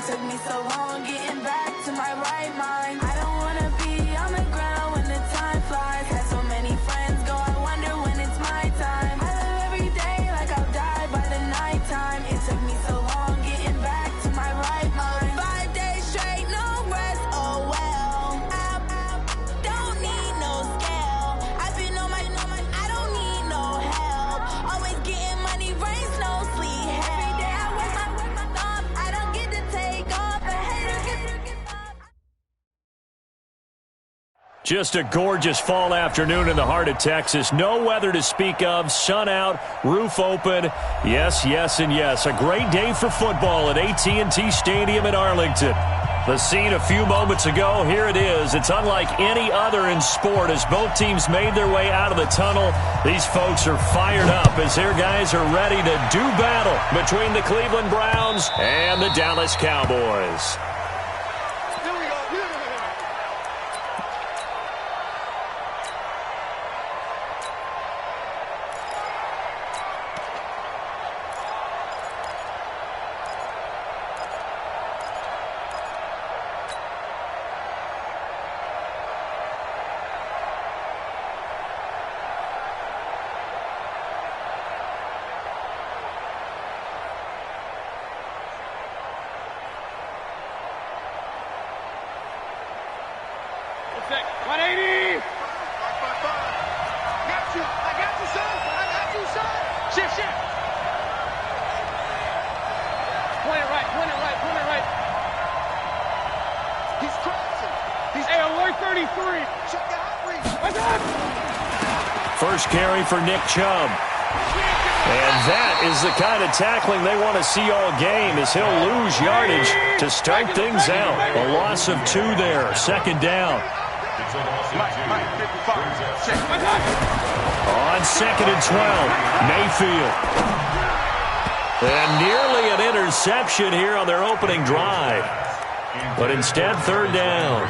took me so long getting back to my right mind. I don't wanna be on the ground when the time flies. Had so many friends go, I wonder when it's my time. I live every day like I'll die by the nighttime. It took me so long getting back to my right mind. 5 days straight, no rest, oh well. I don't need no scale. I've been on my, I don't need no help. Always getting money, rains, no sleep. Every day I work my thumb. I don't get to take off. A hater gets off. Just a gorgeous fall afternoon in the heart of Texas. No weather to speak of. Sun out, roof open. Yes, yes, and yes. A great day for football at AT&T Stadium in Arlington. The scene a few moments ago, here it is. It's unlike any other in sport as both teams made their way out of the tunnel. These folks are fired up as their guys are ready to do battle between the Cleveland Browns and the Dallas Cowboys. First carry for Nick Chubb. And that is the kind of tackling they want to see all game as he'll lose yardage to start things out. A loss of 2 there. Second down. On 2nd and 12, Mayfield. And nearly an interception here on their opening drive. But instead, 3rd down.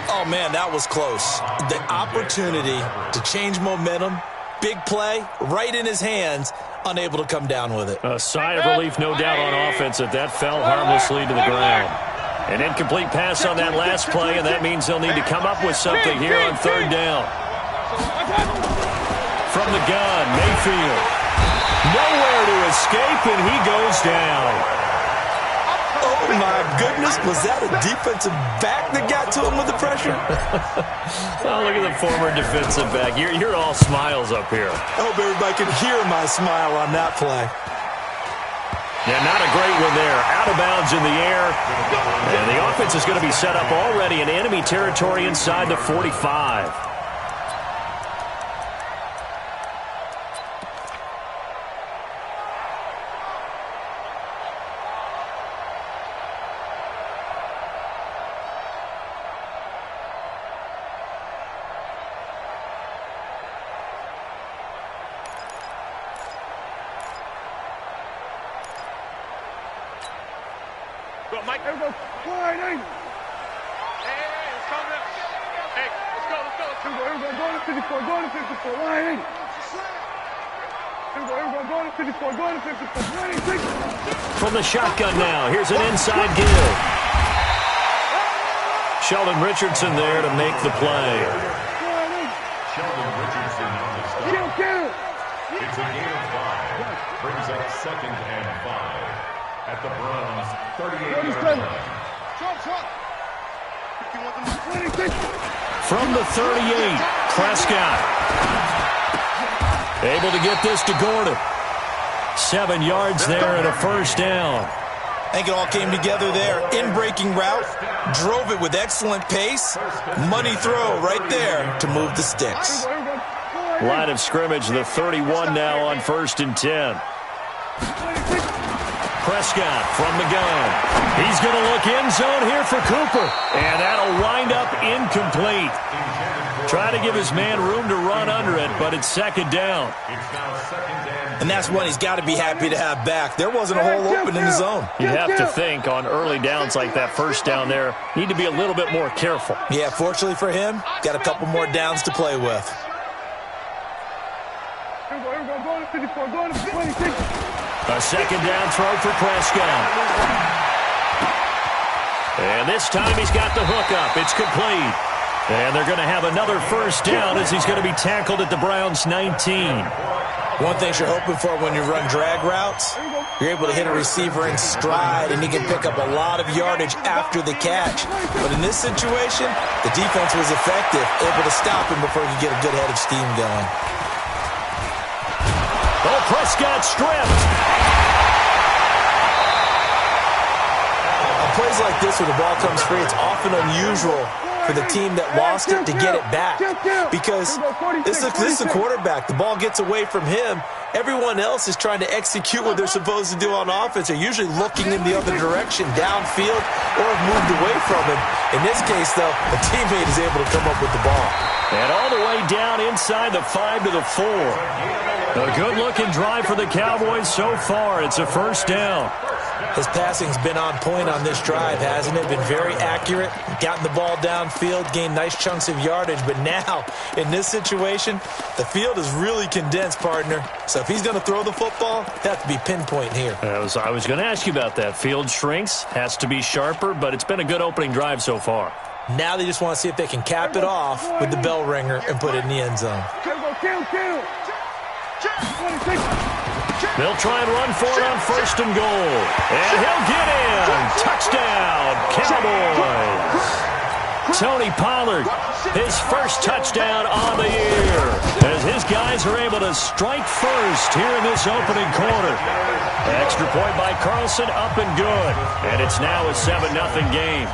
Oh, man, that was close. The opportunity to change momentum, big play, right in his hands, unable to come down with it. A sigh of relief, no doubt, on offense that fell harmlessly to the ground. An incomplete pass on that last play, and that means they'll need to come up with something here on 3rd down. From the gun, Mayfield. Nowhere to escape, and he goes down. Oh, my goodness. Was that a defensive back that got to him with the pressure? Oh, look at the former defensive back. You're all smiles up here. I hope everybody can hear my smile on that play. Yeah, not a great one there. Out of bounds in the air. And the offense is going to be set up already in enemy territory inside the 45. Mike, there we go. Hey, let's calm down. Hey, let's go. Here we go, go to 54, go to 54. Here we go, go to 54, go to 54. From the shotgun now, here's an inside give. Sheldon Richardson there to make the play. Sheldon Richardson on the stop. It's a gain of 5. Brings up 2nd and 5. At the Browns, 38-yard line. From the 38, Prescott. Able to get this to Gordon. 7 yards there and a 1st down. I think it all came together there. In-breaking route, drove it with excellent pace. Money throw right there to move the sticks. Line of scrimmage, the 31 now on 1st and 10. Prescott from the gun. He's going to look end zone here for Cooper. And that'll wind up incomplete. Try to give his man room to run under it, but it's 2nd down. And that's one he's got to be happy to have back. There wasn't a hole open in the zone. You'd have to think on early downs like that 1st down there, need to be a little bit more careful. Yeah, fortunately for him, got a couple more downs to play with. A 2nd down throw for Prescott. And this time he's got the hook up. It's complete. And they're going to have another first down as he's going to be tackled at the Browns' 19. One thing you're hoping for when you run drag routes, you're able to hit a receiver in stride, and he can pick up a lot of yardage after the catch. But in this situation, the defense was effective, able to stop him before he could get a good head of steam going. Oh, Prescott stripped. On plays like this, when the ball comes free, it's often unusual for the team that lost it to get it back, because this is the quarterback. The ball gets away from him. Everyone else is trying to execute what they're supposed to do on offense. They're usually looking in the other direction, downfield, or have moved away from him. In this case, though, a teammate is able to come up with the ball. And all the way down inside the 5 to the 4. A good-looking drive for the Cowboys so far. It's a first down. His passing's been on point on this drive, hasn't it? Been very accurate, gotten the ball downfield, gained nice chunks of yardage. But now, in this situation, the field is really condensed, partner. So if he's going to throw the football, it has to be pinpoint here. I was going to ask you about that. Field shrinks, has to be sharper, but it's been a good opening drive so far. Now they just want to see if they can cap it off with the bell ringer and put it in the end zone. They'll try and run for it on first and goal. And he'll get in. Touchdown, Cowboys. Tony Pollard, his first touchdown on the year, as his guys are able to strike first here in this opening quarter. Extra point by Carlson, up and good. And it's now a 7-0 game.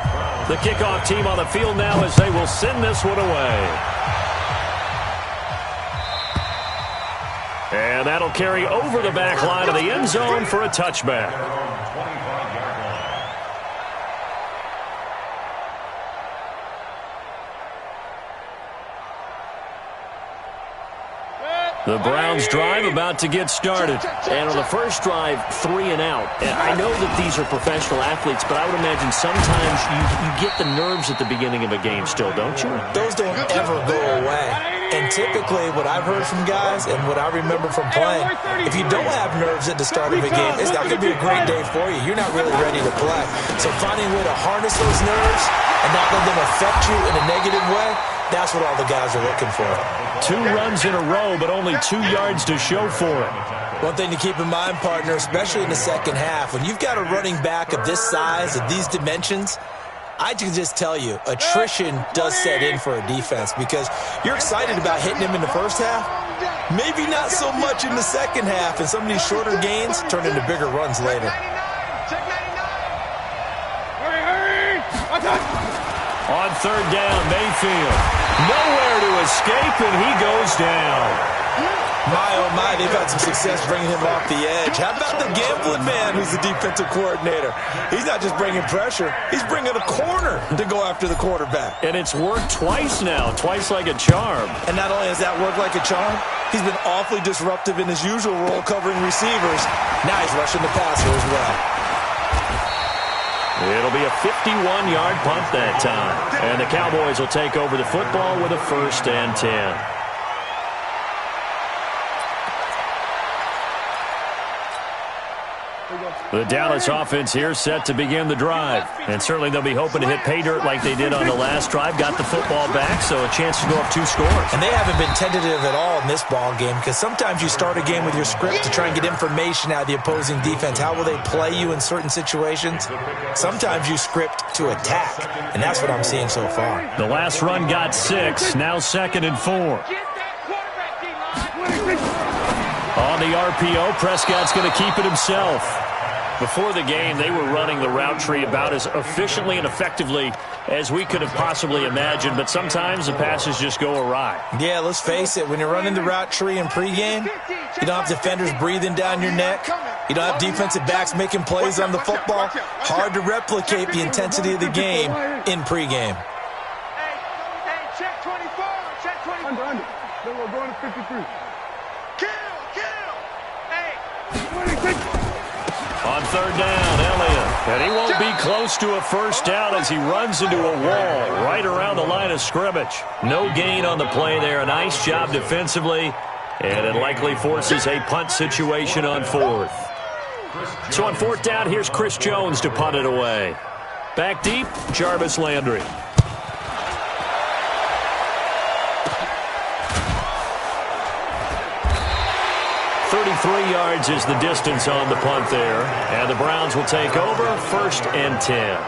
The kickoff team on the field now as they will send this one away. And that'll carry over the back line of the end zone for a touchback. The Browns drive about to get started. And on the first drive, 3 and out. And I know that these are professional athletes, but I would imagine sometimes you get the nerves at the beginning of a game still, don't you? Those don't ever go away. And typically what I've heard from guys and what I remember from playing, if you don't have nerves at the start of a game, it's not going to be a great day for you. You're not really ready to play. So finding a way to harness those nerves and not let them affect you in a negative way, that's what all the guys are looking for. 2 runs in a row, but only 2 yards to show for it. One thing to keep in mind, partner, especially in the second half, when you've got a running back of this size, of these dimensions, I can just tell you, attrition does set in for a defense, because you're excited about hitting him in the first half, maybe not so much in the second half, and some of these shorter gains turn into bigger runs later. On third down, Mayfield. Nowhere to escape, and he goes down. My, oh my, they've had some success bringing him off the edge. How about the gambling man who's the defensive coordinator? He's not just bringing pressure, he's bringing a corner to go after the quarterback. And it's worked twice now, twice like a charm. And not only has that worked like a charm, he's been awfully disruptive in his usual role covering receivers. Now he's rushing the passer as well. It'll be a 51-yard punt that time. And the Cowboys will take over the football with a 1st and 10. The Dallas offense here set to begin the drive. And certainly they'll be hoping to hit pay dirt like they did on the last drive. Got the football back, so a chance to go up 2 scores. And they haven't been tentative at all in this ball game, because sometimes you start a game with your script to try and get information out of the opposing defense. How will they play you in certain situations? Sometimes you script to attack, and that's what I'm seeing so far. The last run got 6, now 2nd and 4. On the RPO, Prescott's going to keep it himself. Before the game, they were running the route tree about as efficiently and effectively as we could have possibly imagined, but sometimes the passes just go awry. Yeah, let's face it, when you're running the route tree in pregame, you don't have defenders breathing down your neck. You don't have defensive backs making plays on the football. Hard to replicate the intensity of the game in pregame. Hey, check 24, check 24. Under. Then we're going to 53. Kill. Hey. 26. On third down, Elliott. And he won't be close to a first down as he runs into a wall right around the line of scrimmage. No gain on the play there. A nice job defensively. And it likely forces a punt situation on 4th. So on 4th down, here's Chris Jones to punt it away. Back deep, Jarvis Landry. 33 yards is the distance on the punt there. And the Browns will take over 1st and 10.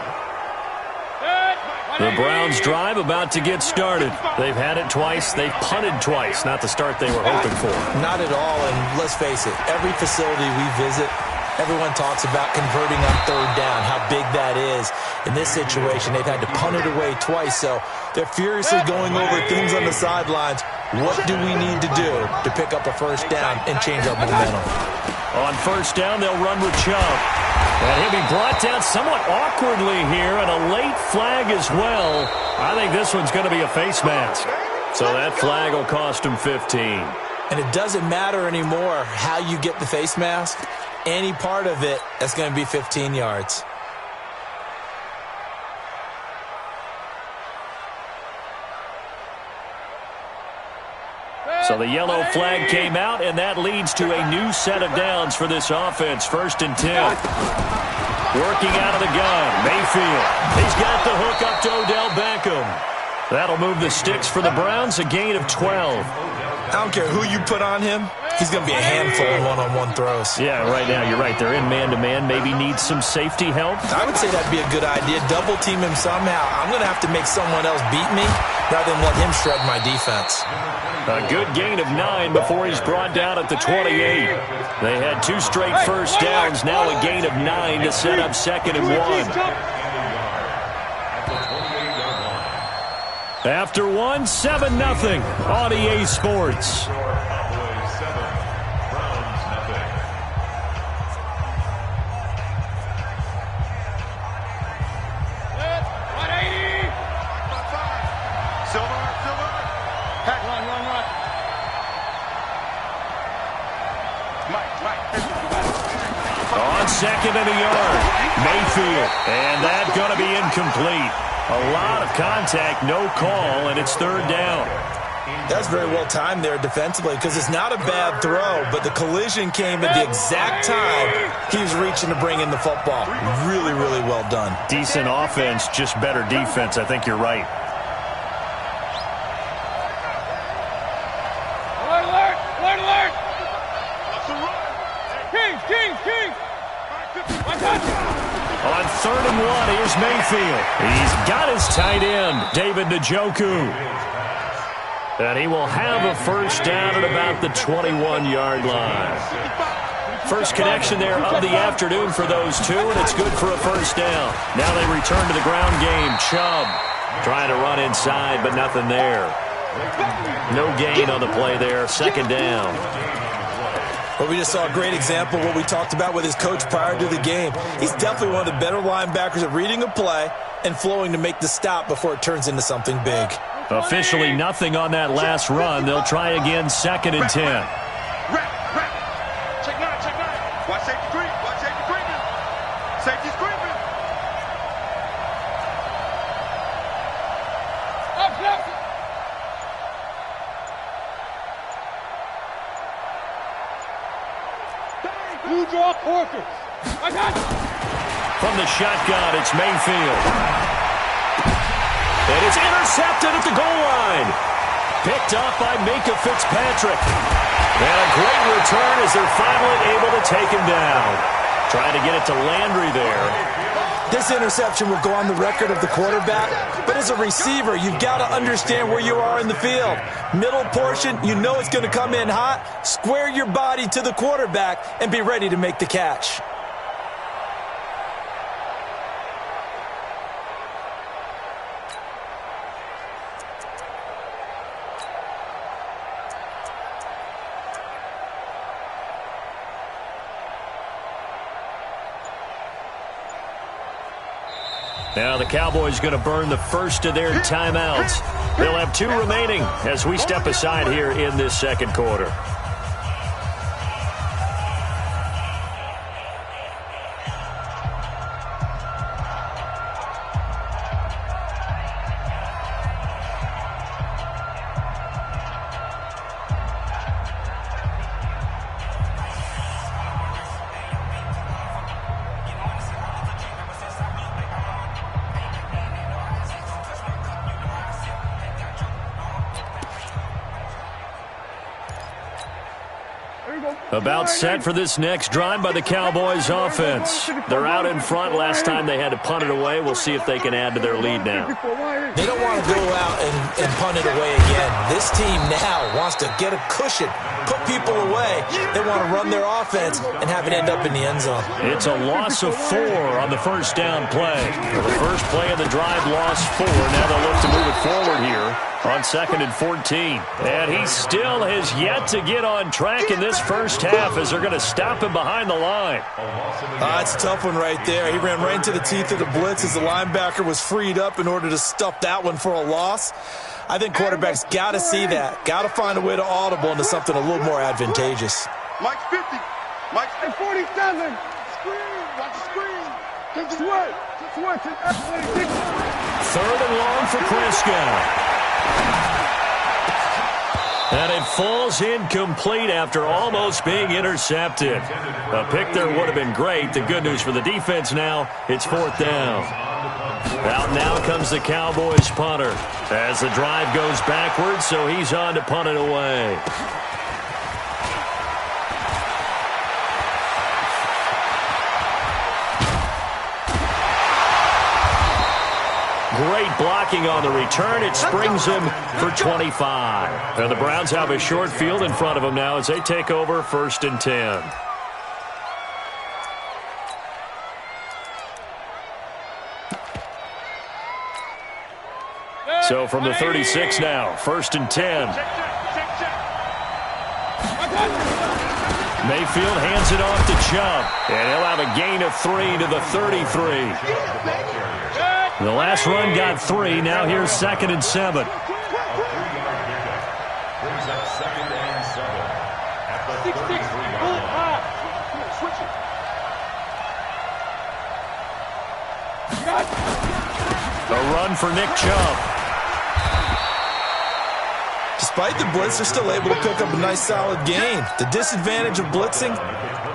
The Browns drive about to get started. They've had it twice. They've punted twice. Not the start they were hoping for. Not at all, and let's face it, every facility we visit, everyone talks about converting on 3rd down, how big that is. In this situation, they've had to punt it away twice, so they're furiously going over things on the sidelines. What do we need to do to pick up a 1st down and change our momentum? On 1st down, they'll run with Chubb. And he'll be brought down somewhat awkwardly here, and a late flag as well. I think this one's going to be a face mask. So that flag will cost him 15. And it doesn't matter anymore how you get the face mask. Any part of it, that's going to be 15 yards. So the yellow flag came out, and that leads to a new set of downs for this offense. 1st and 10. Working out of the gun, Mayfield. He's got the hook up to Odell Beckham. That'll move the sticks for the Browns, a gain of 12. I don't care who you put on him. He's going to be a handful in one-on-one throws. Yeah, right now, you're right. They're in man-to-man. Maybe needs some safety help. I would say that'd be a good idea. Double team him somehow. I'm going to have to make someone else beat me rather than let him shred my defense. A good gain of 9 before he's brought down at the 28. They had 2 straight 1st downs. Now a gain of 9 to set up 2nd and 1. After 1, 7-0 on EA Sports. On 2nd and a yard, Mayfield. And that's going to be incomplete. A lot of contact, no call, and it's 3rd down. That's very well timed there defensively because it's not a bad throw, but the collision came at the exact time he was reaching to bring in the football. Really, really well done. Decent offense, just better defense. I think you're right. Alert, alert, alert, alert. Kings. On 3rd and 1, here's Mayfield. He's got his tight end, David Njoku. And he will have a 1st down at about the 21-yard line. First connection there of the afternoon for those two, and it's good for a 1st down. Now they return to the ground game. Chubb trying to run inside, but nothing there. No gain on the play there. 2nd down. Well, we just saw a great example of what we talked about with his coach prior to the game. He's definitely one of the better linebackers at reading a play and flowing to make the stop before it turns into something big. Officially nothing on that last run. They'll try again 2nd and 10. Check 9. Watch safety creep. Watch safety creeping. Safety's creeping. Up. You draw quarters. I got it. From the shotgun, it's Mayfield. And it's intercepted at the goal line. Picked up by Minka Fitzpatrick. And a great return as they're finally able to take him down. Trying to get it to Landry there. This interception will go on the record of the quarterback, but as a receiver, you've got to understand where you are in the field. Middle portion, you know it's going to come in hot. Square your body to the quarterback and be ready to make the catch. Now the Cowboys going to burn the first of their timeouts. They'll have 2 remaining as we step aside here in this 2nd quarter. About set for this next drive by the Cowboys offense. They're out in front. Last time they had to punt it away. We'll see if they can add to their lead now. They don't want to go out and punt it away again. This team now wants to get a cushion, put people away. They want to run their offense and have it end up in the end zone. It's a loss of 4 on the first down play. The first play of the drive lost 4. Now they'll look to move it forward here on 2nd and 14. And he still has yet to get on track in this first half as they're going to stop him behind the line. It's a tough one right there. He ran right into the teeth of the blitz as the linebacker was freed up in order to stuff that one for a loss. I think quarterbacks got to see that. Got to find a way to audible into something a little more advantageous. Mike's 50. Mike's 47. Screen. Watch the screen. Just what? Third and long for Prescott. And it falls incomplete after almost being intercepted. A pick there would have been great. The good news for the defense now, it's 4th down. Out now comes the Cowboys punter as the drive goes backwards, so he's on to punt it away. Great blocking on the return. It springs him for 25. And the Browns have a short field in front of them now as they take over 1st and 10. So from the 36 now, 1st and 10. Mayfield hands it off to Chubb. And he'll have a gain of 3 to the 33. The last run got 3. Now here's 2nd and 7. Brings up 2nd and 7 at the 33-yard line. A run for Nick Chubb. Despite the blitz, they're still able to pick up a nice solid gain. The disadvantage of blitzing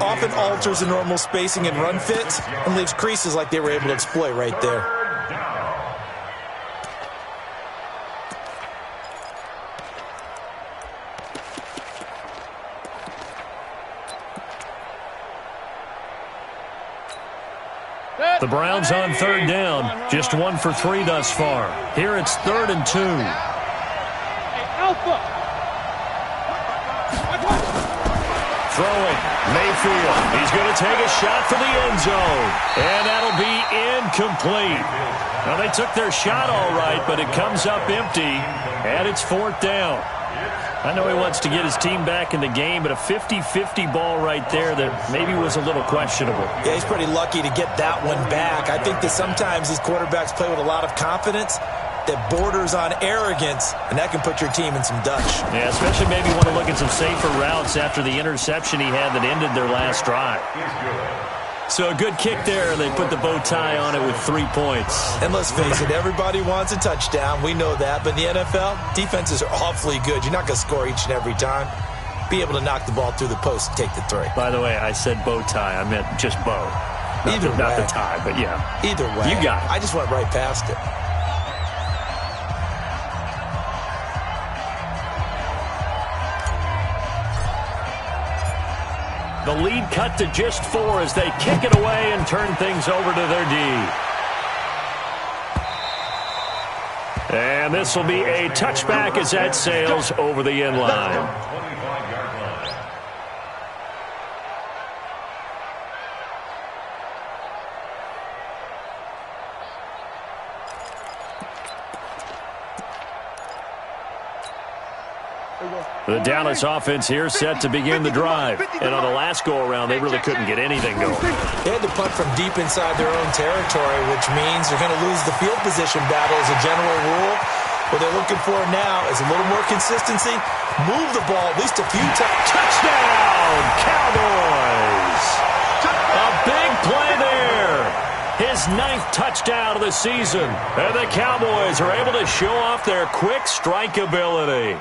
often alters the normal spacing and run fits and leaves creases like they were able to exploit right there. The Browns on 3rd down. Just 1 for 3 thus far. Here it's 3rd and 2. Throwing. Mayfield. He's going to take a shot for the end zone. And that'll be incomplete. Now, they took their shot all right, but it comes up empty. And it's 4th down. I know he wants to get his team back in the game, but a 50-50 ball right there that maybe was a little questionable. Yeah, he's pretty lucky to get that one back. I think that sometimes these quarterbacks play with a lot of confidence that borders on arrogance, and that can put your team in some Dutch. Yeah, especially maybe want to look at some safer routes after the interception he had that ended their last drive. So a good kick there, and they put the bow tie on it with 3 points. And let's face it, everybody wants a touchdown. We know that. But in the NFL, defenses are awfully good. You're not going to score each and every time. Be able to knock the ball through the post and take the 3. By the way, I said bow tie. I meant just bow. Not the tie, but yeah. Either way. You got it. I just went right past it. The lead cut to just 4 as they kick it away and turn things over to their D. And this will be a touchback as that sails over the end line. The Dallas offense here set to begin the drive. And on the last go-around, they really couldn't get anything going. They had to punt from deep inside their own territory, which means they're going to lose the field position battle as a general rule. What they're looking for now is a little more consistency. Move the ball at least a few times. Touchdown, Cowboys! A big play there. His 9th touchdown of the season. And the Cowboys are able to show off their quick strike ability.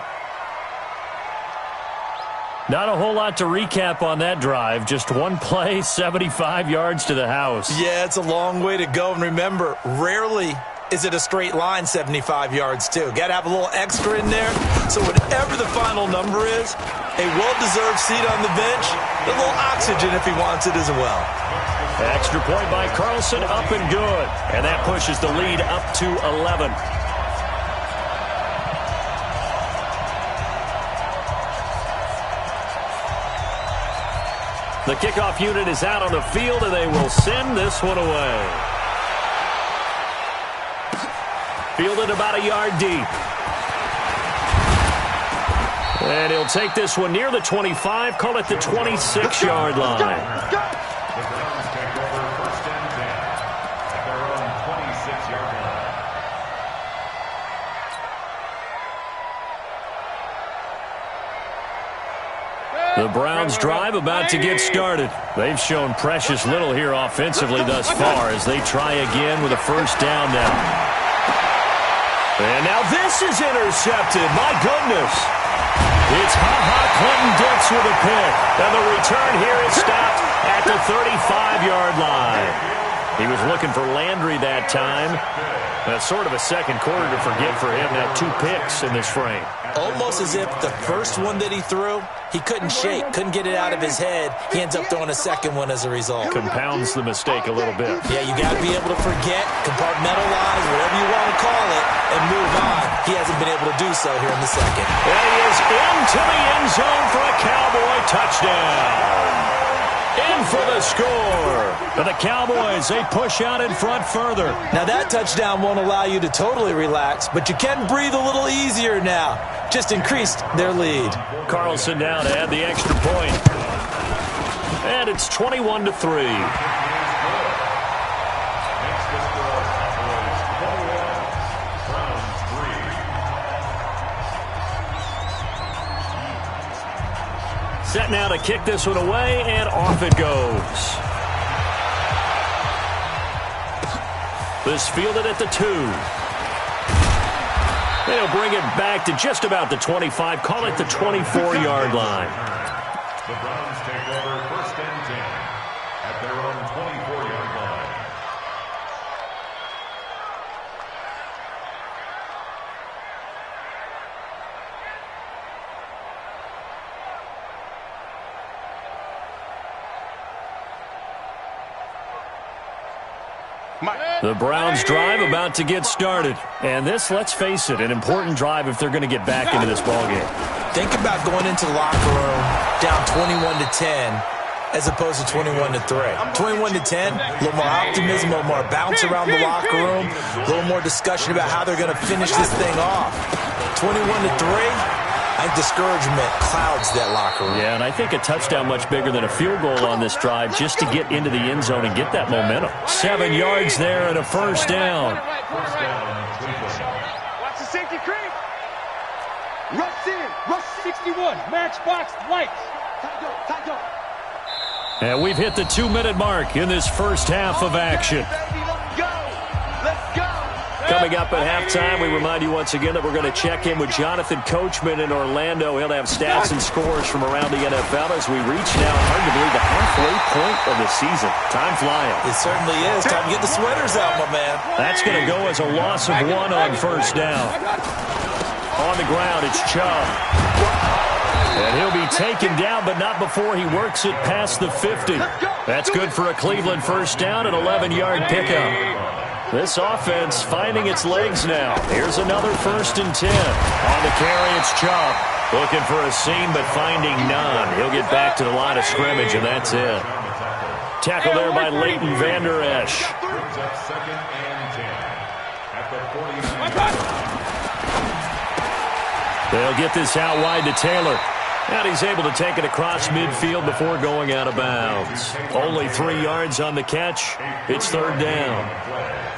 Not a whole lot to recap on that drive. Just one play, 75 yards to the house. Yeah, it's a long way to go. And remember, rarely is it a straight line 75 yards, too. Got to have a little extra in there. So whatever the final number is, a well-deserved seat on the bench, a little oxygen if he wants it as well. Extra point by Carlson, up and good. And that pushes the lead up to 11. The kickoff unit is out on the field, and they will send this one away. Fielded about a yard deep. And he'll take this one near the 25, call it the 26-yard line. The Browns take over first and 10 at their own 26-yard line. The Browns drive about to get started. They've shown precious little here offensively thus far as they try again with a first down now. And now this is intercepted. My goodness. It's Clinton Dix with a pick. And the return here is stopped at the 35-yard line. He was looking for Landry that time. That's sort of a second quarter to forget for him. Now 2 picks in this frame. Almost as if the first one that he threw, he couldn't shake, couldn't get it out of his head. He ends up throwing a second one as a result. Compounds the mistake a little bit. Yeah, you got to be able to forget, compartmentalize, whatever you want to call it, and move on. He hasn't been able to do so here in the second. And he is into the end zone for a Cowboy touchdown. In for the score. For the Cowboys, they push out in front further. Now that touchdown won't allow you to totally relax, but you can breathe a little easier now. Just increased their lead. Carlson down to add the extra point. And it's 21-3. Set now to kick this one away, and off it goes. This fielded at the 2. They'll bring it back to just about the 25. Call it the 24-yard line. The Browns take over first and 10 at their own 24-yard line. The Browns drive about to get started. And this, let's face it, an important drive if they're going to get back into this ballgame. Think about going into the locker room down 21-10 as opposed to 21-3. 21-10, a little more optimism, a little more bounce around the locker room, a little more discussion about how they're going to finish this thing off. 21-3. I think discouragement clouds that locker room. Yeah, and I think a touchdown much bigger than a field goal on this drive just to get into the end zone and get that momentum. 7 yards there and a first down. Watch the safety creep. Rush in. Rush 61. Matchbox lights. Tight up. And we've hit the 2-minute mark in this first half of action. Let's go. Coming up at halftime, we remind you once again that we're going to check in with Jonathan Coachman in Orlando. He'll have stats and scores from around the NFL as we reach now, hard to believe, the halfway point of the season. Time flying. It certainly is. Time to get the sweaters out, my man. That's going to go as a loss of 1 on first down. On the ground, it's Chubb. And he'll be taken down, but not before he works it past the 50. That's good for a Cleveland first down, an 11-yard pickup. This offense finding its legs now. Here's another 1st and 10. On the carry, it's Chubb. Looking for a seam, but finding none. He'll get back to the line of scrimmage, and that's it. Tackle there by Leighton Vander Esch. Brings up 2nd and 10 at the 49. They'll get this out wide to Taylor. And he's able to take it across midfield before going out of bounds. Only 3 yards on the catch. It's 3rd down.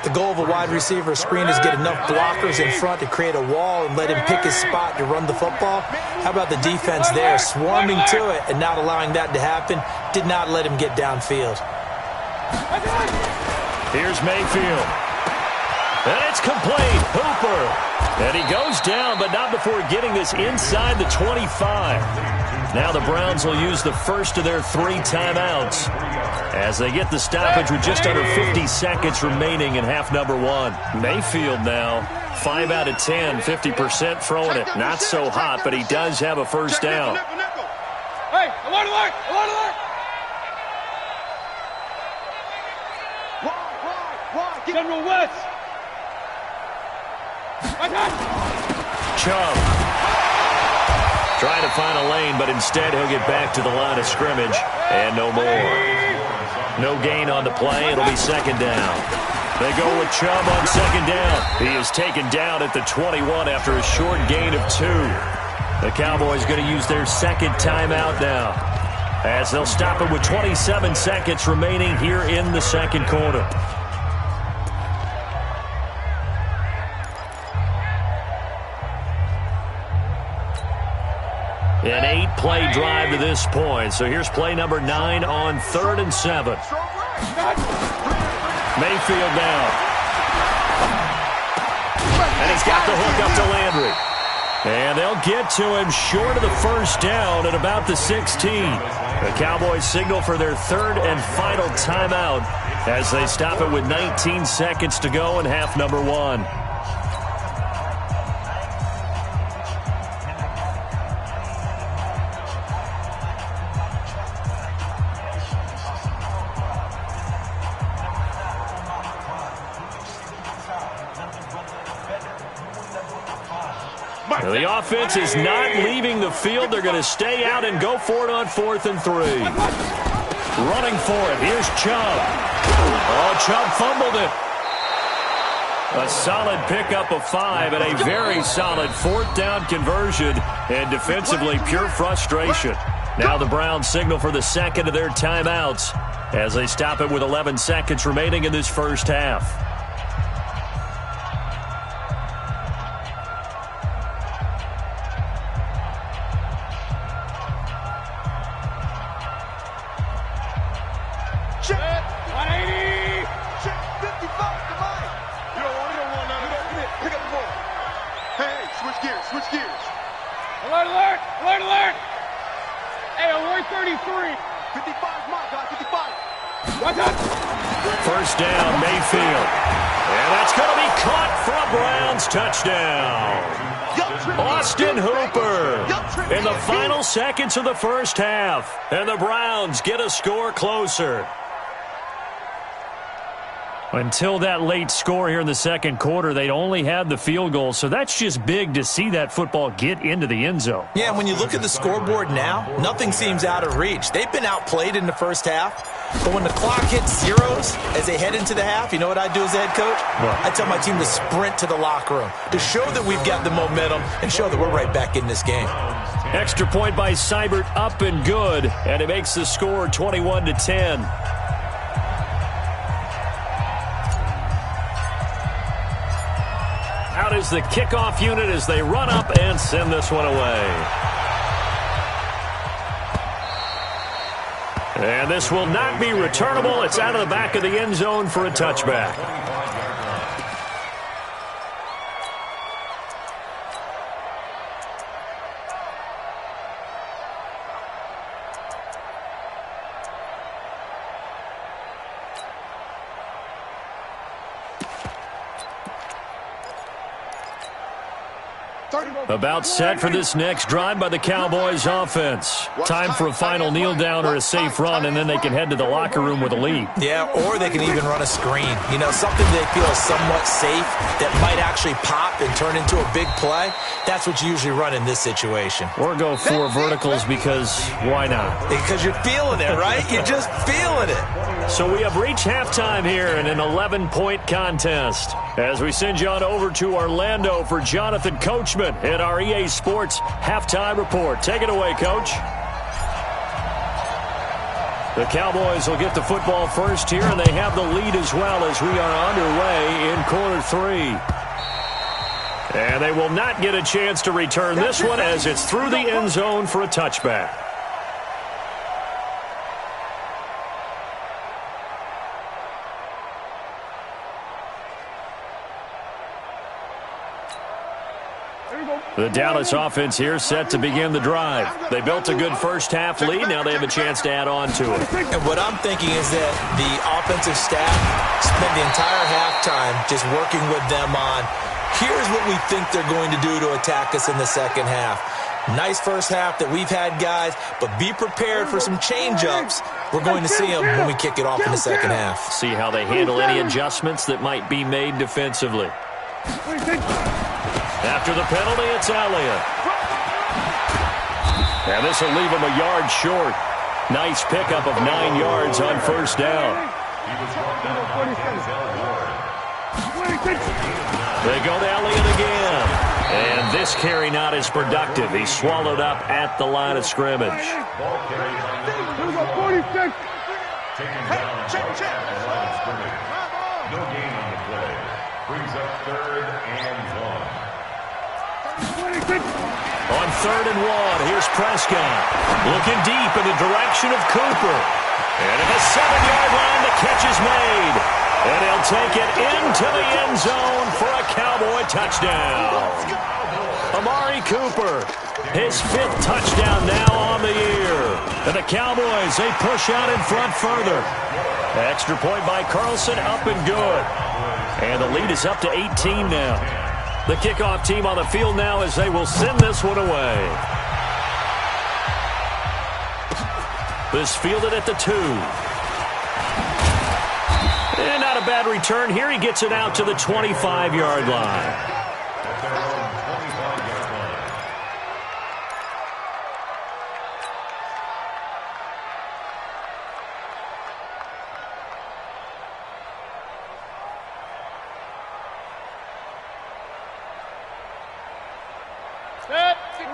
The goal of a wide receiver screen is get enough blockers in front to create a wall and let him pick his spot to run the football. How about the defense there, swarming to it and not allowing that to happen? Did not let him get downfield. Here's Mayfield. And it's complete. Hooper. And he goes down, but not before getting this inside the 25. Now the Browns will use the first of their 3 timeouts as they get the stoppage with just under 50 seconds remaining in half number 1. Mayfield now, 5 out of 10, 50% throwing it. Not so hot, but he does have a first down. Alert, alert! Alert, alert! Wide. General West! Chubb trying to find a lane, but instead he'll get back to the line of scrimmage, and no more. No gain on the play. It'll be second down. They go with Chubb on second down. He is taken down at the 21 after a short gain of 2. The Cowboys going to use their second timeout now, as they'll stop it with 27 seconds remaining here in the second quarter. An 8-play drive to this point. So here's play number 9 on 3rd and 7. Mayfield now. And he's got the hook up to Landry. And they'll get to him short of the first down at about the 16. The Cowboys signal for their 3rd and final timeout as they stop it with 19 seconds to go in half number 1. The offense is not leaving the field. They're going to stay out and go for it on 4th and 3. Running for it. Here's Chubb. Oh, Chubb fumbled it. A solid pickup of 5 and a very solid 4th down conversion, and defensively pure frustration. Now the Browns signal for the second of their timeouts as they stop it with 11 seconds remaining in this first half. Alert, alert! Alert, alert! Hey, alert 33! 55's mark, guys, 55! Watch out! First down, Mayfield. And that's going to be caught for a Browns touchdown. Austin Hooper in the final seconds of the first half. And the Browns get a score closer. Until that late score here in the second quarter, they'd only had the field goal, so that's just big to see that football get into the end zone. Yeah, and when you look at the scoreboard now, nothing seems out of reach. They've been outplayed in the first half, but when the clock hits zeros as they head into the half, you know what I do as a head coach? What? I tell my team to sprint to the locker room to show that we've got the momentum and show that we're right back in this game. Extra point by Seibert, up and good, and it makes the score 21-10. Out is the kickoff unit as they run up and send this one away. And this will not be returnable. It's out of the back of the end zone for a touchback. About set for this next drive by the Cowboys offense. Time for a final kneel down or a safe run, and then they can head to the locker room with a lead. Yeah, or they can even run a screen. You know, something they feel is somewhat safe that might actually pop and turn into a big play. That's what you usually run in this situation. Or go 4 verticals because why not? Because you're feeling it, right? You're just feeling it. So we have reached halftime here in an 11-point contest. As we send you on over to Orlando for Jonathan Coachman at our EA Sports Halftime Report. Take it away, Coach. The Cowboys will get the football first here, and they have the lead as well as we are underway in quarter 3. And they will not get a chance to return this one as it's through the end zone for a touchback. The Dallas offense here set to begin the drive. They built a good first half lead. Now they have a chance to add on to it. And what I'm thinking is that the offensive staff spent the entire halftime just working with them on, here's what we think they're going to do to attack us in the second half. Nice first half that we've had, guys, but be prepared for some change-ups. We're going to see them when we kick it off in the second half. See how they handle any adjustments that might be made defensively. After the penalty, it's Elliott. And this will leave him a yard short. Nice pickup of 9 yards on first down. They go to Elliott again. And this carry not as productive. He's swallowed up at the line of scrimmage. Taking down check. No gain on the play. Brings up 3rd and 1. On 3rd and 1, here's Prescott. Looking deep in the direction of Cooper. And at the 7-yard line, the catch is made. And he'll take it into the end zone for a Cowboy touchdown. Amari Cooper, his 5th touchdown now on the year. And the Cowboys, they push out in front further. Extra point by Carlson, up and good. And the lead is up to 18 now. The kickoff team on the field now as they will send this one away. This fielded at the 2. And not a bad return here. He gets it out to the 25-yard line.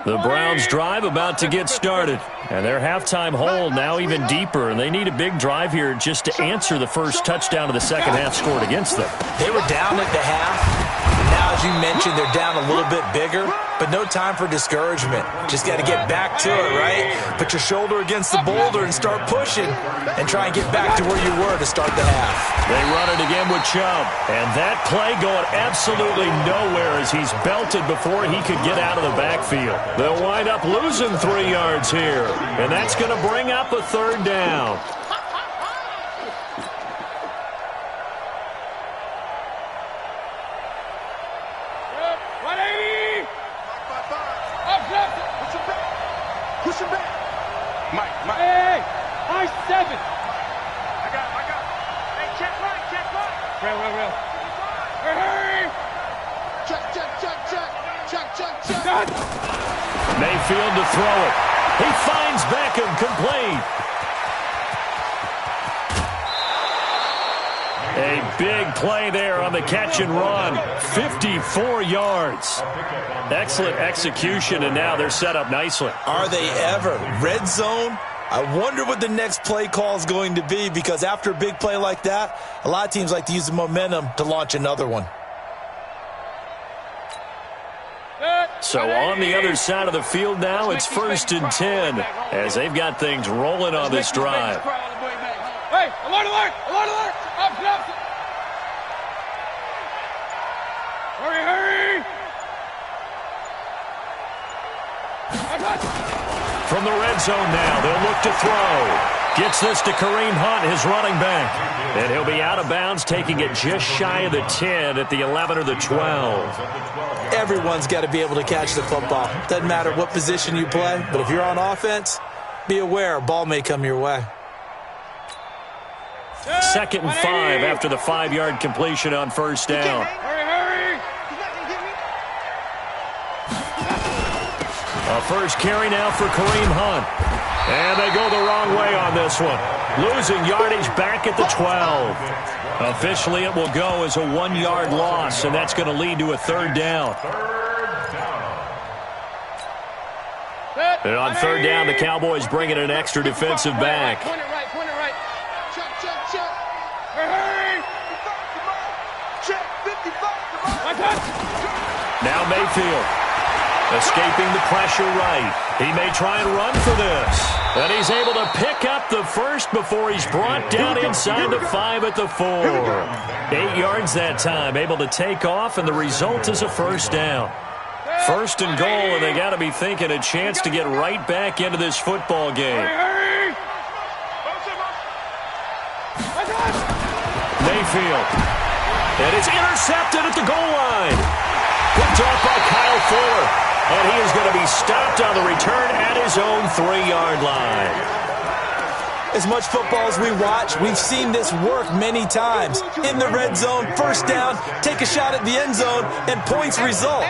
The Browns drive about to get started. And their halftime hole now even deeper. And they need a big drive here just to answer the first touchdown of the second half scored against them. They were down at the half. Now, as you mentioned, they're down a little bit bigger. But no time for discouragement. Just got to get back to it, right? Put your shoulder against the boulder and start pushing. And try and get back to where you were to start the half. They run it again with Chubb. And that play going absolutely nowhere as he's belted before he could get out of the backfield. They'll wind up losing 3 yards here. And that's going to bring up a 3rd down. Push him back. Mike. Hey, I-7. I got. Hey, check right. Real. Hurry. Check. Mayfield to throw it. He finds Beckham complete. A big play there on the catch and run. 54 yards. Excellent execution, and now they're set up nicely. Are they ever? Red zone? I wonder what the next play call is going to be, because after a big play like that, a lot of teams like to use the momentum to launch another one. So on the other side of the field now, it's 1st and 10 as they've got things rolling on this drive. Hey, alert! Opposite. Hurry! From the red zone now, they'll look to throw. Gets this to Kareem Hunt, his running back. And he'll be out of bounds, taking it just shy of the 10 at the 11 or the 12. Everyone's got to be able to catch the football. Doesn't matter what position you play, but if you're on offense, be aware a ball may come your way. 2nd and 5 after the 5-yard completion on first down. Hurry! A first carry now for Kareem Hunt. And they go the wrong way on this one. Losing yardage back at the 12. Officially, it will go as a 1-yard loss, and that's going to lead to a 3rd down. And on 3rd down, the Cowboys bring in an extra defensive back. Point it right. Check. Hurry! Check, 55. Now Mayfield. Escaping the pressure right. He may try and run for this. And he's able to pick up the first before he's brought down inside the 5 at the 4. 8 yards that time, able to take off, and the result is a 1st down. 1st and goal, and they got to be thinking a chance to get right back into this football game. Hurry! Mayfield. And it's intercepted at the goal line. Picked off by Kyle Fuller. And he is going to be stopped on the return at his own 3-yard line. As much football as we watch, we've seen this work many times. In the red zone, first down, take a shot at the end zone, and points result.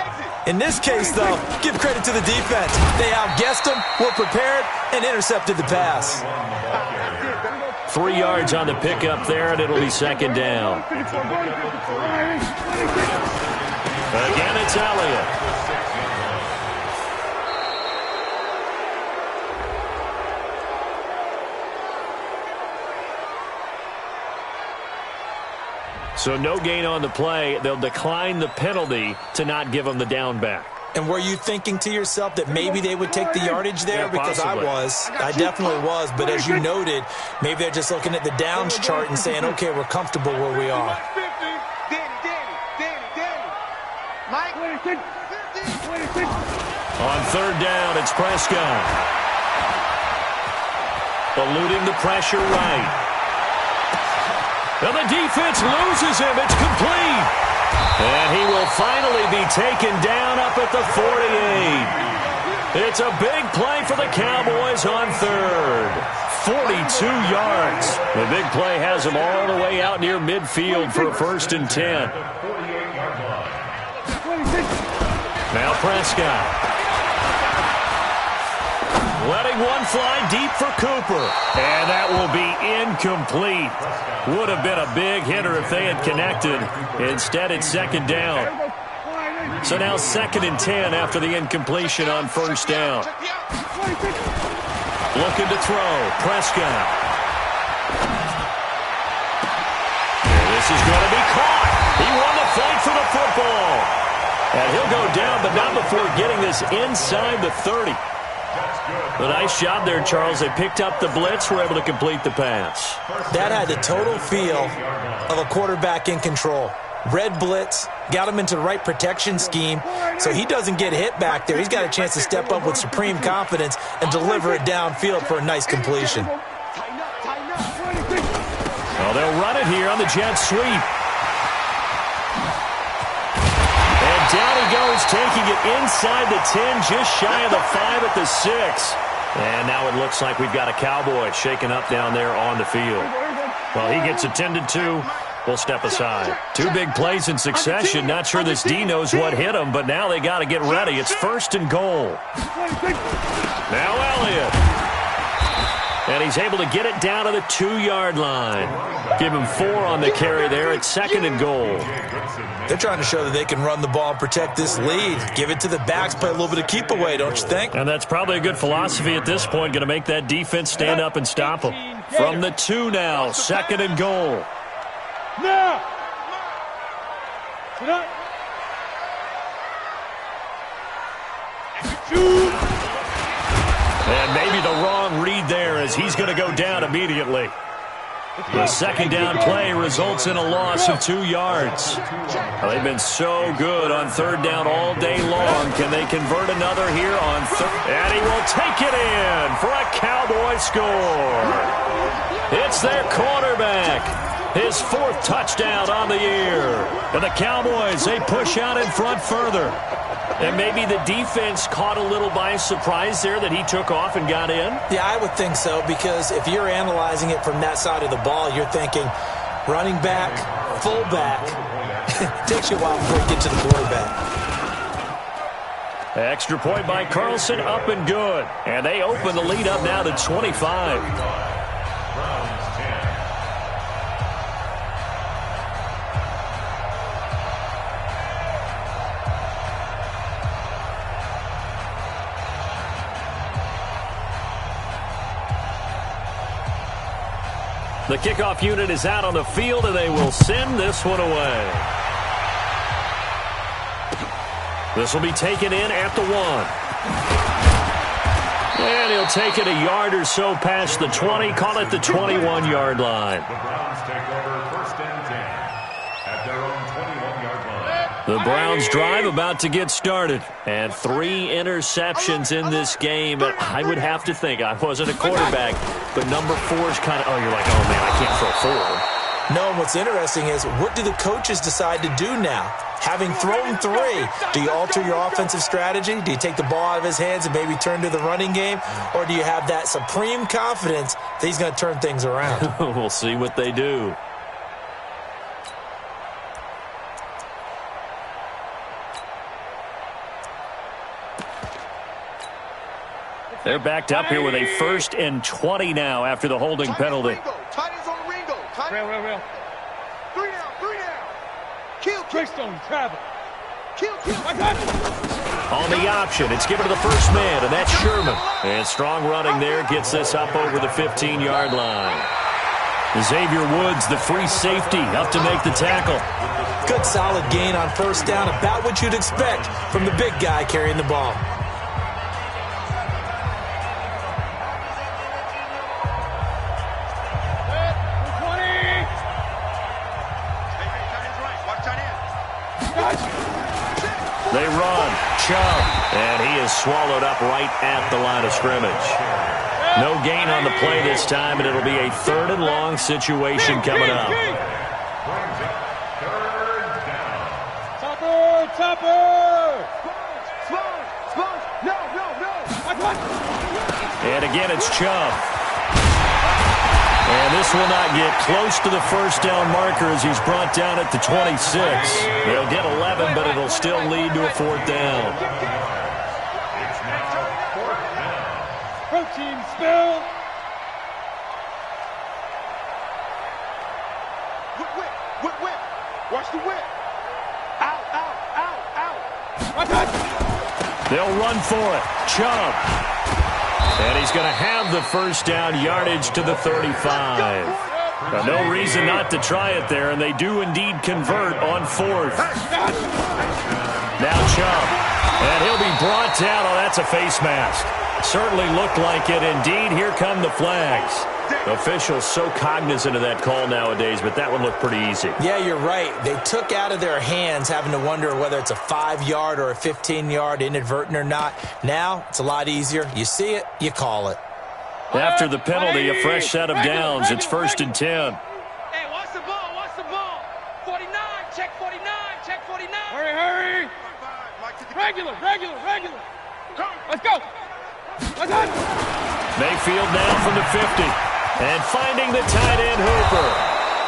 In this case, though, give credit to the defense. They outguessed them, were prepared, and intercepted the pass. 3 yards on the pickup there, and it'll be second down. Again, it's Elliott. So no gain on the play. They'll decline the penalty to not give them the down back. And were you thinking to yourself that maybe they would take the yardage there? Yeah, because possibly. I definitely was. But as you noted, maybe they're just looking at the downs chart and saying, okay, we're comfortable where we are. Mike. On third down, it's Prescott. Eluding the pressure right. And the defense loses him. It's complete. And he will finally be taken down up at the 48. It's a big play for the Cowboys on third. 42 yards. The big play has him all the way out near midfield for a 1st and 10. Now Prescott. Letting one fly deep for Cooper. And that will be incomplete. Would have been a big hitter if they had connected. Instead, it's second down. So now 2nd and 10 after the incompletion on first down. Looking to throw. Prescott. And this is going to be caught. He won the fight for the football. And he'll go down, but not before getting this inside the 30. A nice job there, Charles. They picked up the blitz, were able to complete the pass. That had the total feel of a quarterback in control. Red blitz, got him into the right protection scheme, so he doesn't get hit back there. He's got a chance to step up with supreme confidence and deliver it downfield for a nice completion. Well, they'll run it here on the jet sweep. Down he goes, taking it inside the 10, just shy of the 5 at the 6. And now it looks like we've got a Cowboy shaken up down there on the field. Well, he gets attended to. We'll step aside. 2 big plays in succession. Not sure this D knows what hit him, but now they got to get ready. It's 1st and goal. Now Elliott. And he's able to get it down to the 2-yard line. Give him 4 on the carry there. It's 2nd and goal. They're trying to show that they can run the ball and protect this lead. Give it to the backs, play a little bit of keep away, don't you think? And that's probably a good philosophy at this point. Going to make that defense stand up and stop them. From the 2 now, 2nd and goal. Now. Sit up. And maybe the wrong read there as he's going to go down immediately. The 2nd down play results in a loss of 2 yards. Well, they've been so good on 3rd down all day long. Can they convert another here on 3rd? And he will take it in for a Cowboy score. It's their quarterback. His 4th touchdown on the year. And the Cowboys, they push out in front further. And maybe the defense caught a little by surprise there that he took off and got in? Yeah, I would think so, because if you're analyzing it from that side of the ball, you're thinking running back, fullback. It takes you a while before you get to the quarterback. Extra point by Carlson, up and good. And they open the lead up now to 25. The kickoff unit is out on the field, and they will send this one away. This will be taken in at the 1. And he'll take it a yard or so past the 20, call it the 21-yard line. The Browns take over 1st and 10 at their own 21-yard line. The Browns drive about to get started. And 3 interceptions in this game. I would have to think, I wasn't a quarterback, but number 4 is kind of, oh, you're like, oh, man, I can't throw 4. No, and what's interesting is, what do the coaches decide to do now? Having thrown 3, do you alter your offensive strategy? Do you take the ball out of his hands and maybe turn to the running game? Or do you have that supreme confidence that he's going to turn things around? We'll see what they do. They're backed up here with a 1st and 20 now after the holding penalty. Tight ends on the Ringo. Real. 3 down. Kill. Trickstone, travel. Kill. On the option, it's given to the first man, and that's Sherman. And strong running there gets this up over the 15-yard line. Xavier Woods, the free safety, up to make the tackle. Good solid gain on 1st down, about what you'd expect from the big guy carrying the ball. They run. Chubb. And he is swallowed up right at the line of scrimmage. No gain on the play this time, and it'll be a 3rd and long situation coming up. Topper! No! And again, it's Chubb. And this will not get close to the 1st down marker as he's brought down at the 26. They'll get 11, but it'll still lead to a 4th down. It's now 4th down. Protein spill. Whip. Watch the whip. Out. They'll run for it. Chubb. And he's going to have the 1st down, yardage to the 35. No reason not to try it there, and they do indeed convert on 4th. Now Chubb. And he'll be brought down. Oh, that's a face mask. Certainly looked like it. Indeed, here come the flags. Officials so cognizant of that call nowadays, but that one looked pretty easy. Yeah, you're right. They took out of their hands having to wonder whether it's a 5-yard or a 15-yard, inadvertent or not. Now, it's a lot easier. You see it, you call it. After the penalty, a fresh set of downs. It's 1st and 10. Hey, watch the ball. 49, check 49. Hurry. Regular. Let's go. Mayfield now from the 50. And finding the tight end, Hooper.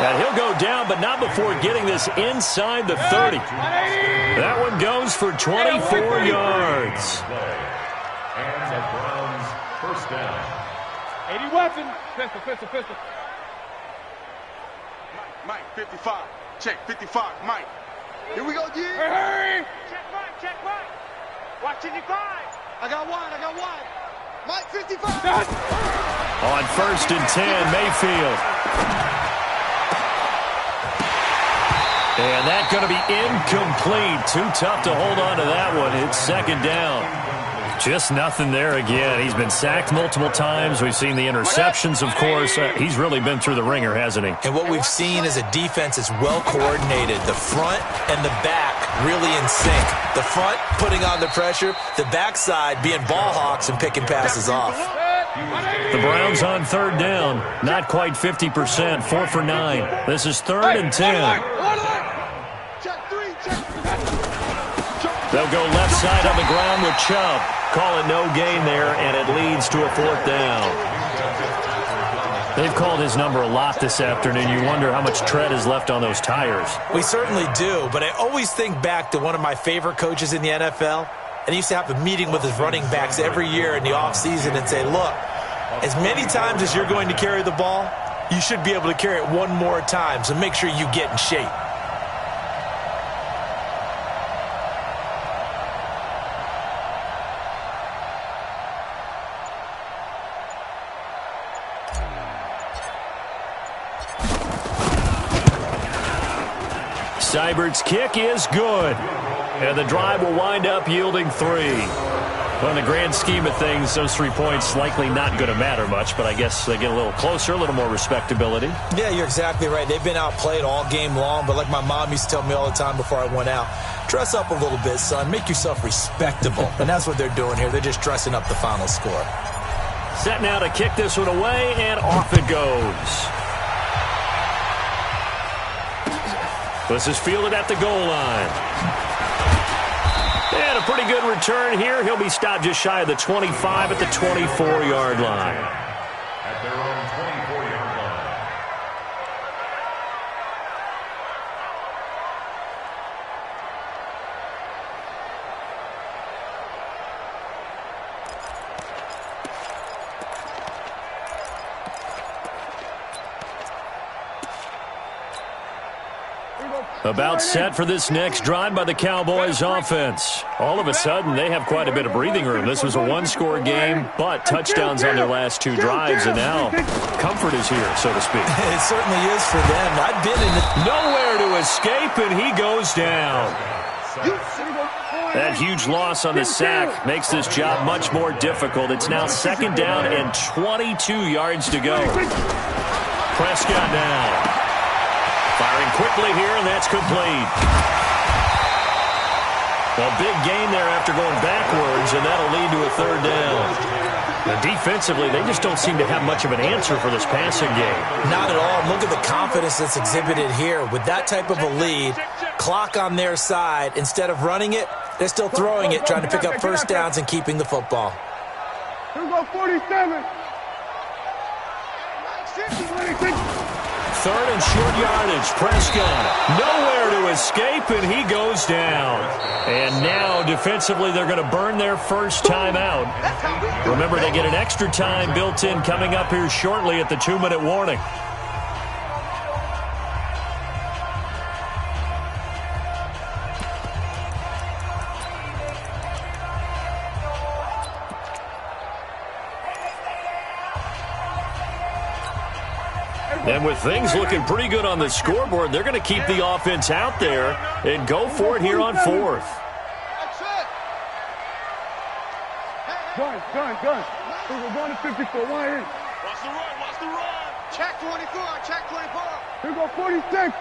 And he'll go down, but not before getting this inside the 30. That one goes for 24 yards. And the Browns 1st down. 80 weapon. Pistol. Mike, 55. Check, 55. Mike. Here we go, G. Hurry. Check Mike. Watch 55. I got one. Mike, 55. On 1st and 10, Mayfield. And that's going to be incomplete. Too tough to hold on to that one. It's 2nd down. Just nothing there again. He's been sacked multiple times. We've seen the interceptions, of course. He's really been through the ringer, hasn't he? And what we've seen is a defense that's well coordinated. The front and the back really in sync. The front putting on the pressure. The backside being ball hawks and picking passes off. The Browns on 3rd down. Not quite 50%. 4 for 9. This is 3rd and 10. They'll go left side on the ground with Chubb. Call it no gain there, and it leads to a 4th down. They've called his number a lot this afternoon. You wonder how much tread is left on those tires. We certainly do, but I always think back to one of my favorite coaches in the NFL. And he used to have a meeting with his running backs every year in the offseason and say, look, as many times as you're going to carry the ball, you should be able to carry it one more time, so make sure you get in shape. Seibert's kick is good. And the drive will wind up yielding 3. Well, in the grand scheme of things, those 3 points likely not going to matter much, but I guess they get a little closer, a little more respectability. Yeah, you're exactly right. They've been outplayed all game long, but like my mom used to tell me all the time before I went out, dress up a little bit, son. Make yourself respectable. And that's what they're doing here. They're just dressing up the final score. Set now to kick this one away, and off it goes. This is fielded at the goal line. And a pretty good return here. He'll be stopped just shy of the 25 at the 24-yard line. At their own 24-yard line. About set for this next drive by the Cowboys offense. All of a sudden, they have quite a bit of breathing room. This was a one-score game, but touchdowns on their last two drives, and now comfort is here, so to speak. It certainly is for them. I've been in the... Nowhere to escape, and he goes down. That huge loss on the sack makes this job much more difficult. It's now second down and 22 yards to go. Prescott now. Firing quickly here, and that's complete. A big gain there after going backwards, and that'll lead to a third down. Now, defensively, they just don't seem to have much of an answer for this passing game. Not at all. Look at the confidence that's exhibited here. With that type of a lead, clock on their side, instead of running it, they're still throwing it, trying to pick up first downs and keeping the football. Here we go, 47. Third and short yardage. Prescott nowhere to escape, and he goes down. And now, defensively, they're going to burn their first time out. Remember, they get an extra time built in coming up here shortly at the 2-minute warning. And with things looking pretty good on the scoreboard, they're going to keep the offense out there and go for it here on fourth. Gun. We're going to 54. Why in? Watch the run. Check 24. Here we go, 46.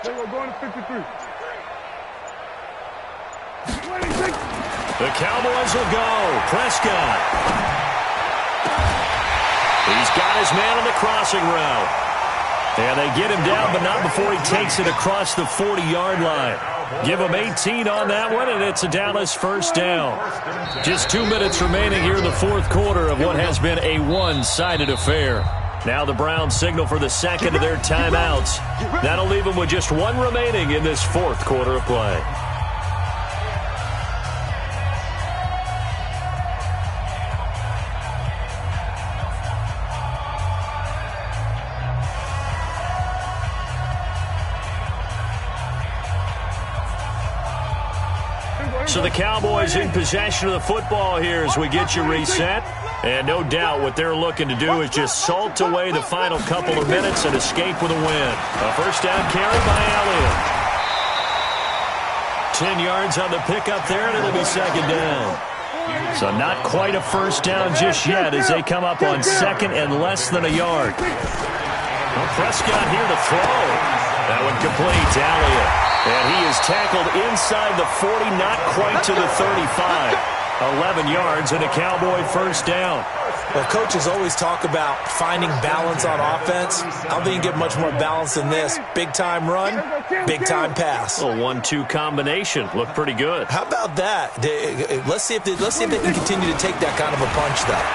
Then we're going to 53. 26. The Cowboys will go. Prescott. He's got his man on the crossing route. And they get him down, but not before he takes it across the 40-yard line. Give him 18 on that one, and it's a Dallas first down. Just 2 minutes remaining here in the fourth quarter of what has been a one-sided affair. Now the Browns signal for the second of their timeouts. That'll leave them with just one remaining in this fourth quarter of play. So the Cowboys in possession of the football here as we get you reset. And no doubt what they're looking to do is just salt away the final couple of minutes and escape with a win. A first down carry by Elliott. 10 yards on the pickup there, and it'll be second down. So not quite a first down just yet as they come up on second and less than a yard. Well, Prescott here to throw. That one complete to Elliott. And he is tackled inside the 40, not quite to the 35. 11 yards and a Cowboy first down. Well, coaches always talk about finding balance on offense. I don't think you get much more balance than this. Big-time run, big-time pass. A 1-2 combination. Looked pretty good. How about that? Let's see if they can continue to take that kind of a punch, though.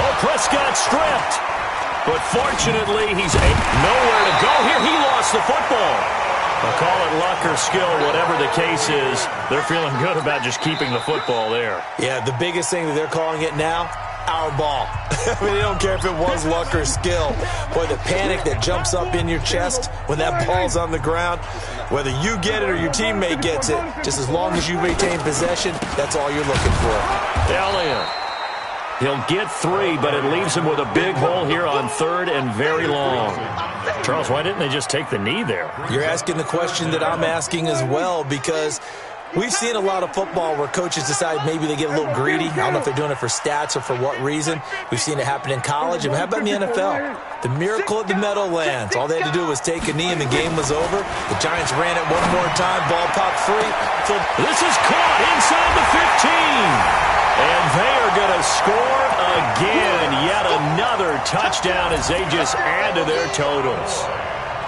Oh, Prescott stripped. But fortunately, he's nowhere to go here. He lost the football. I'll call it luck or skill, whatever the case is. They're feeling good about just keeping the football there. Yeah, the biggest thing that they're calling it now, our ball. I mean, they don't care if it was luck or skill. Boy, the panic that jumps up in your chest when that ball's on the ground, whether you get it or your teammate gets it, just as long as you retain possession, that's all you're looking for. Elliott. He'll get 3, but it leaves him with a big hole here on third and very long. Charles, why didn't they just take the knee there? You're asking the question that I'm asking as well, because We've seen a lot of football where coaches decide maybe they get a little greedy. I don't know if they're doing it for stats or for what reason. We've seen it happen in college. And how about in the NFL? The miracle at the Meadowlands. All they had to do was take a knee and the game was over. The Giants ran it one more time. Ball popped free. This is caught inside the 15. And they are going to score again. Yet another touchdown as they just add to their totals.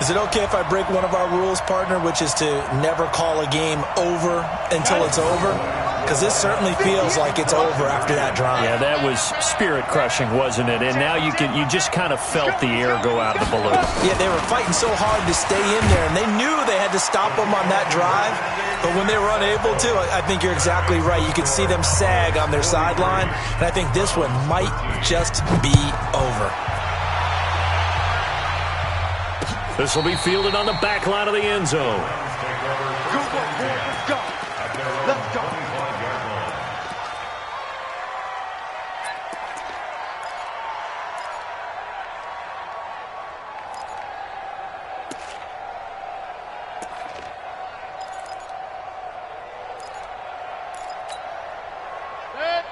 Is it okay if I break one of our rules, partner, which is to never call a game over until it's over? Because this certainly feels like it's over after that drive. Yeah, that was spirit-crushing, wasn't it? And now you just kind of felt the air go out of the balloon. Yeah, they were fighting so hard to stay in there, and they knew they had to stop them on that drive. But when they were unable to, I think you're exactly right. You could see them sag on their sideline, and I think this one might just be over. This will be fielded on the back line of the end zone. Good work, boy. Let's go. Let's go.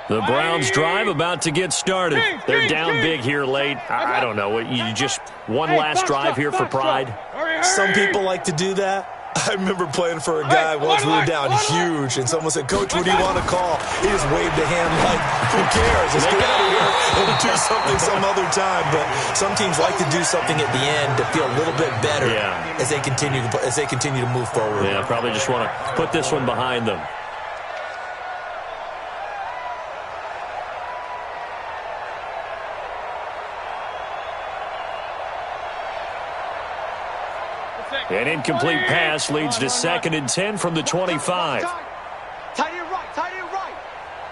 The Browns drive about to get started. They're down big here late. I don't know. You just one last drive here for pride. Some people like to do that. I remember playing for a guy once we were down huge, and someone said, "Coach, what do you want to call?" He just waved a hand like, "Who cares? Let's get out of here and do something some other time." But some teams like to do something at the end to feel a little bit better as they continue to move forward. Yeah, probably just want to put this one behind them. An incomplete pass leads to 2nd and 10 from the 25. Tight end right, tight end right.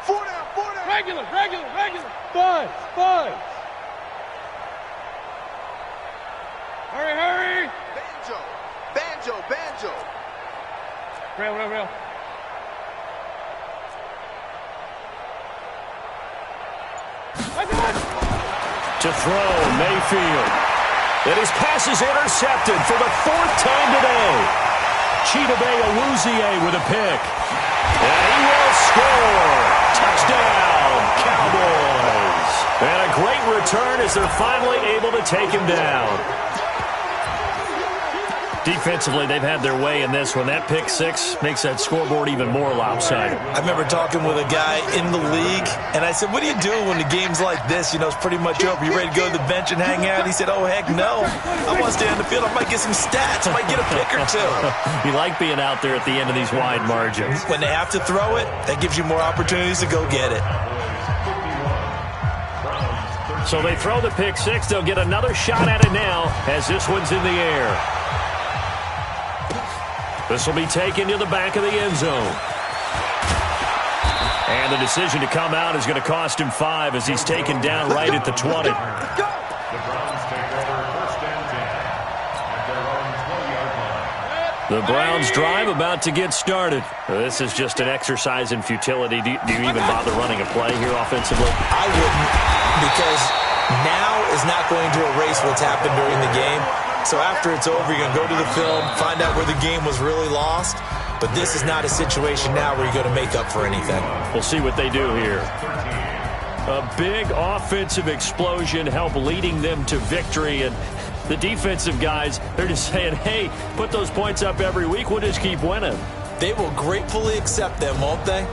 4 down, 4 down. Regular. Fudge. Hurry. Banjo. Real. To throw, Mayfield. And his pass is intercepted for the 4th time today. Chidobe Awuzie with a pick. And he will score. Touchdown, Cowboys. And a great return as they're finally able to take him down. Defensively, they've had their way in this one. That pick six makes that scoreboard even more lopsided. I remember talking with a guy in the league, and I said, "What do you do when the game's like this? You know, it's pretty much over. You ready to go to the bench and hang out?" He said, "Oh, heck no. I want to stay on the field. I might get some stats. I might get a pick or two." You like being out there at the end of these wide margins. When they have to throw it, that gives you more opportunities to go get it. So they throw the pick six. They'll get another shot at it now as this one's in the air. This will be taken to the back of the end zone. And the decision to come out is going to cost him 5 as he's taken down right at the 20. The Browns take over 1st and 10 at their own 20-yard line. The Browns drive about to get started. This is just an exercise in futility. Do you even bother running a play here offensively? I wouldn't, because now is not going to erase what's happened during the game. So after it's over, you're going to go to the film, find out where the game was really lost. But this is not a situation now where you're going to make up for anything. We'll see what they do here. A big offensive explosion helped leading them to victory. And the defensive guys, they're just saying, hey, put those points up every week. We'll just keep winning. They will gratefully accept them, won't they?